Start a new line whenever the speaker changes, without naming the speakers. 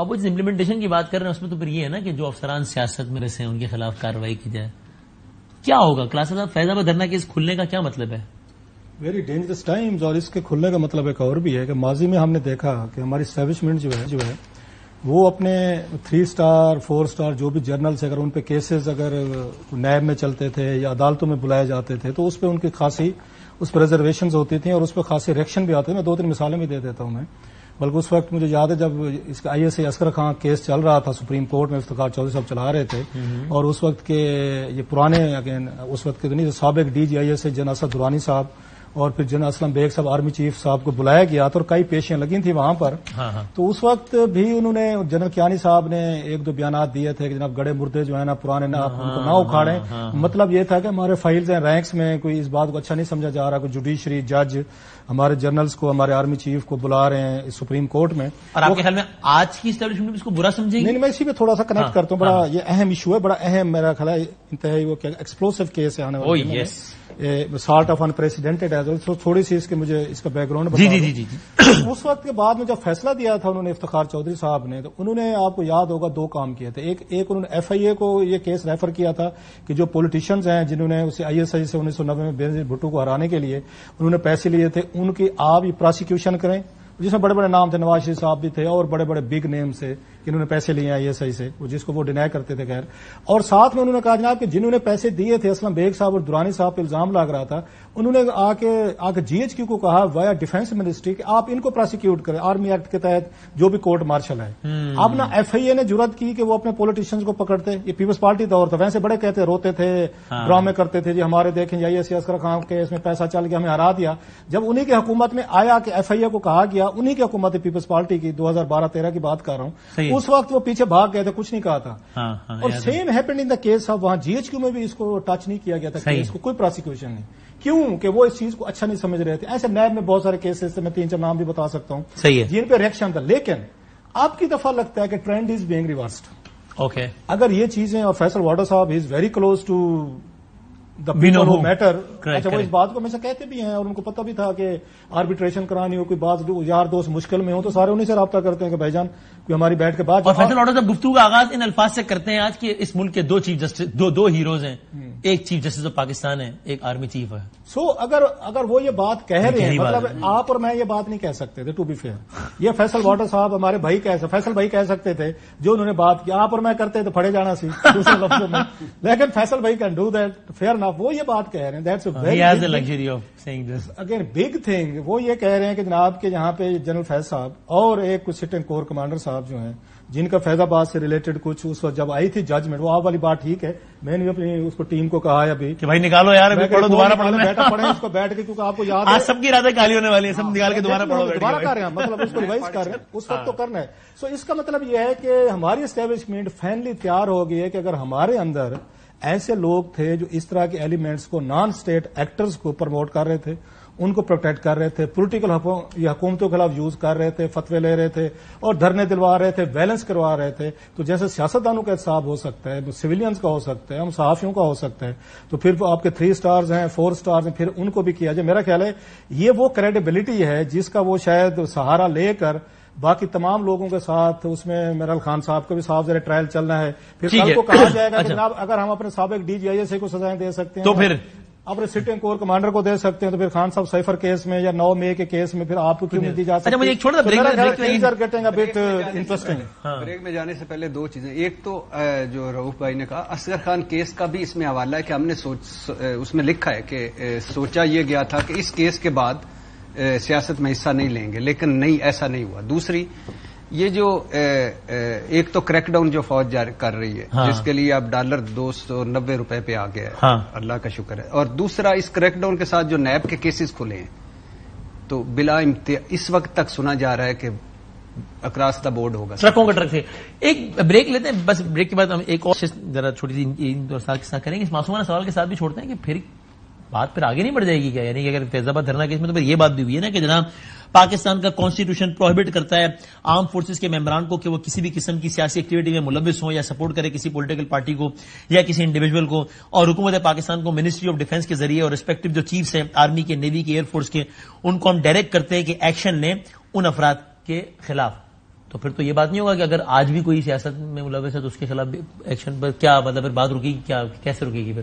اب وہ جس امپلیمنٹیشن کی بات کر رہے ہیں اس میں تو پھر یہ ہے نا کہ جو افسران سیاست میں رسے ہیں ان کے خلاف کارروائی کی جائے. کیا ہوگا کلاسز صاحب؟ فیض آباد دھرنا کیس کھلنے کا کیا مطلب ہے؟
Very dangerous Times. اور اس کے کھلنے کا مطلب ایک اور بھی ہے کہ ماضی میں ہم نے دیکھا کہ ہماری اسٹیبلشمنٹ جو ہے وہ اپنے 3 اسٹار 4 اسٹار جو بھی جرنلز اگر ان پہ کیسز اگر نیب میں چلتے تھے یا عدالتوں میں بلائے جاتے تھے تو اس پہ ان کی خاصی اس پہ ریزرویشنز ہوتی تھیں اور اس پہ خاصی ریئیکشن بھی آتے ہیں. میں 2-3 مثالیں بھی دے دیتا ہوں. میں بلکہ اس وقت مجھے یاد ہے جب اس کا ISI عسکر خان کیس چل رہا تھا سپریم کورٹ میں، افتخار چودھری صاحب چلا رہے تھے، اور اس وقت کے یہ پرانے اس وقت کے نہیں سابق DG ISI general Asad Durrani صاحب اور پھر جنرل اسلم بیگ صاحب آرمی چیف صاحب کو بلایا گیا تھا اور کئی پیشیاں لگی تھیں وہاں پر. تو اس وقت بھی انہوں نے جنرل کیانی صاحب نے 1-2 بیانات دیے تھے کہ جناب گڑے مردے جو ہے نا پرانے نہ ان کو نہ اکھاڑیں. مطلب یہ تھا کہ ہمارے فائلز ہیں رینکس میں کوئی اس بات کو اچھا نہیں سمجھا جا رہا، کوئی جوڈیشری جج ہمارے جنرلز کو ہمارے آرمی چیف کو بلا رہے ہیں سپریم کورٹ میں. اور
آپ کے خیال میں آج کی اسٹیبلشمنٹ اس کو برا سمجھیں گے؟
نہیں، میں اسی پہ تھوڑا سا کنیکٹ کرتا ہوں. بڑا یہ اہم ایشو ہے، بڑا اہم میرا خیال ہے، انتہائی وہ ایکسپلوسو کیس ہے آنے والے سارٹ آف انپریسیڈنٹڈ ہے. تھوڑی سی اس کے مجھے اس کا بیک گراؤنڈ بتا دوں. جی. اس وقت کے بعد میں جب فیصلہ دیا تھا انہوں نے افتخار چودھری صاحب نے، تو انہوں نے آپ کو یاد ہوگا 2 کام کیے تھے. ایک انہوں نے FIA کو یہ کیس ریفر کیا تھا کہ جو پولیٹیشینز ہیں جنہوں نے اسے ISI سے 1990 میں بینظیر بھٹو کو ہرانے کے لیے انہوں نے پیسے لیے تھے، ان کی آپ یہ پراسیکیوشن کریں، جس میں بڑے بڑے نام تھے، نواز شریف صاحب بھی تھے اور بڑے بڑے بگ نیم سے کہ انہوں نے پیسے لیے ISI سے، جس کو وہ ڈینائی کرتے تھے. خیر، اور ساتھ میں انہوں نے کہا جناب کہ جنہوں نے پیسے دیے تھے اسلم بیگ صاحب اور درانی صاحب پہ الزام لگ رہا تھا، انہوں نے آ کے GHQ کو کہا وایا ڈیفینس منسٹری کہ آپ ان کو پراسیکیوٹ کریں آرمی ایکٹ کے تحت جو بھی کورٹ مارشل ہے. اب نہ FIA نے جرات کی کہ وہ اپنے پولیٹیشینز کو پکڑتے، یہ پیپلز پارٹی دور تھا، ویسے بڑے کہتے روتے تھے ڈرامے کرتے تھے جی ہمارے دیکھیں ISI عسکر خان کے اس میں پیسہ چل گیا ہمیں ہرا دیا. جب انہی کی حکومت میں آیا کہ FIA کو کہا گیا، انہی کی حکومت پیپلز پارٹی کی 2012-13 کی بات کر رہا ہوں، اس وقت وہ پیچھے بھاگ گئے تھے، کچھ نہیں کہا تھا. اور same happened in the case of وہاں GHQ میں بھی اس کو ٹچ نہیں کیا گیا تھا، اس کو کوئی پروسیکیوشن نہیں. کیوں کہ وہ اس چیز کو اچھا نہیں سمجھ رہے تھے. ایسے نیب میں بہت سارے کیسز تھے، میں 3-4 نام بھی بتا سکتا ہوں جن پہ ریئیکشن تھا. لیکن اب کی دفعہ لگتا ہے کہ ٹرینڈ از بینگ ریورسڈ. اگر یہ چیزیں، اور فیصل واڈر صاحب is very close to the people who matter. اچھا، وہ اس بات کو ہمیشہ کہتے بھی ہیں اور ان کو پتہ بھی تھا کہ آربیٹریشن کرانی ہو، کوئی بات یار دوست مشکل میں ہو تو سارے انہیں سے رابطہ کرتے ہیں کہ بھائی جان کوئی ہماری بیٹھ کے بات.
اور فیصل واڈر صاحب گفتگو کا آغاز ان الفاظ سے کرتے ہیں آج کہ اس ملک کے 2 چیف جسٹس، دو ہیروز ہیں، ایک چیف جسٹس آف پاکستان ہے، ایک آرمی چیف ہے. سو
اگر وہ یہ بات کہہ رہے ہیں، مطلب آپ اور میں یہ بات نہیں کہہ سکتے تھے ٹو بی فیئر. یہ فیصل واڈر صاحب ہمارے بھائی فیصل بھائی کہہ سکتے تھے جو انہوں نے بات کی. آپ اور میں کرتے تو پڑے جانا سی دوسرے لفظوں میں، لیکن فیصل بھائی can do that, fair enough. وہ یہ بات کہہ رہے ہیں، that's a
luxury of seeing this
again big thing. وہ یہ کہہ رہے ہیں کہ جناب کے یہاں پہ جنرل فیض صاحب اور ایک کچھ سٹنگ کور کمانڈر صاحب جو ہیں جن کا فیض آباد سے ریلیٹڈ کچھ اس وقت جب آئی تھی ججمنٹ، وہ آپ والی بات ٹھیک ہے، میں نے اپنی اس کو ٹیم کو کہا ہے ابھی
کہ بھائی نکالو یار، پڑھو دوبارہ
پڑھیں اس کو بیٹھ کے، کیونکہ آپ کو یاد ہے
سب کی راتیں کالی ہونے والی ہیں، سب نکال کے دوبارہ
کر رہے ہیں، مطلب اس کو ریوائز کر رہے ہیں، اس وقت تو کرنا ہے. سو اس کا مطلب یہ ہے کہ ہماری اسٹیبلشمنٹ فائنلی تیار ہو گئی ہے کہ اگر ہمارے اندر ایسے لوگ تھے جو اس طرح کے ایلیمنٹس کو نان اسٹیٹ ایکٹرز کو پروموٹ کر رہے تھے، ان کو پروٹیکٹ کر رہے تھے، پولیٹیکل حکومتوں کے خلاف یوز کر رہے تھے، فتوے لے رہے تھے اور دھرنے دلوا رہے تھے، ویلنس کروا رہے تھے، تو جیسے سیاستدانوں کا احتساب ہو سکتا ہے، سویلینز کا ہو سکتا ہے، ہم صحافیوں کا ہو سکتا ہے، تو پھر آپ کے 3 اسٹارز ہیں، 4 اسٹارز ہیں، پھر ان کو بھی کیا جائے. میرا خیال ہے یہ وہ کریڈیبلٹی ہے جس کا وہ شاید سہارا لے کر باقی تمام لوگوں کے ساتھ، اس میں میرال خان صاحب کا بھی صاحب ذرا ٹرائل چلنا ہے. پھر کل کو کہا جائے گا کہ جناب اگر ہم اپنے سابق DG ISI کو سزائیں دے سکتے ہیں
تو پھر
اپنے سٹنگ کور کمانڈر کو دے سکتے ہیں، تو پھر خان صاحب سیفر کیس میں یا 9 مئی کے کیس میں پھر آپ کو کیوں نہیں دی جا سکتی؟
مجھے ایک چھوٹا
بریک میں جانے سے پہلے 2 چیزیں. ایک تو جو رؤوف بھائی نے کہا اصغر خان کیس کا بھی اس میں حوالہ ہے کہ ہم نے اس میں لکھا ہے کہ سوچا یہ گیا تھا کہ اس کیس کے بعد سیاست میں حصہ نہیں لیں گے، لیکن نہیں، ایسا نہیں ہوا. دوسری، یہ جو ایک تو کریک ڈاؤن جو فوج کر رہی ہے، جس کے لیے اب $290 پہ آ گیا ہے، اللہ کا شکر ہے. اور دوسرا، اس کریک ڈاؤن کے ساتھ جو نیب کے کیسز کھلے ہیں تو بلا اس وقت تک سنا جا رہا ہے کہ اکراس دا بورڈ ہوگا،
ٹرکوں کا ٹرک سے. ایک بریک لیتے ہیں، بس بریک کے بعد ہم ایک اور ذرا چھوٹی سی کے ساتھ کریں گے. اس معصومانہ سوال کے ساتھ بھی چھوڑتے ہیں کہ پھر بات پھر آگے نہیں بڑھ جائے گی کیا؟ یعنی کہ اگر فیض آباد دھرنا کیس میں تو پھر یہ بات بھی ہوئی ہے نا کہ جناب پاکستان کا کانسٹیٹیوشن پروہیبٹ کرتا ہے آرم فورسز کے ممبران کو کہ وہ کسی بھی قسم کی سیاسی ایکٹیویٹی میں ملوث ہوں یا سپورٹ کرے کسی پولیٹیکل پارٹی کو یا کسی انڈیویجول کو. اور حکومت پاکستان کو منسٹری آف ڈیفنس کے ذریعے اور ریسپیکٹو جو چیفز ہیں آرمی کے، نیوی کے، ایئر فورس کے، ان کو ہم ڈائریکٹ کرتے ہیں کہ ایکشن لیں ان افراد کے خلاف. تو پھر تو یہ بات نہیں ہوگا کہ اگر آج بھی کوئی سیاست میں ملوث ہے تو اس کے خلاف ایکشن پر کیا مطلب پھر بات رکے گی، کیا کیسے رکے گی پھر؟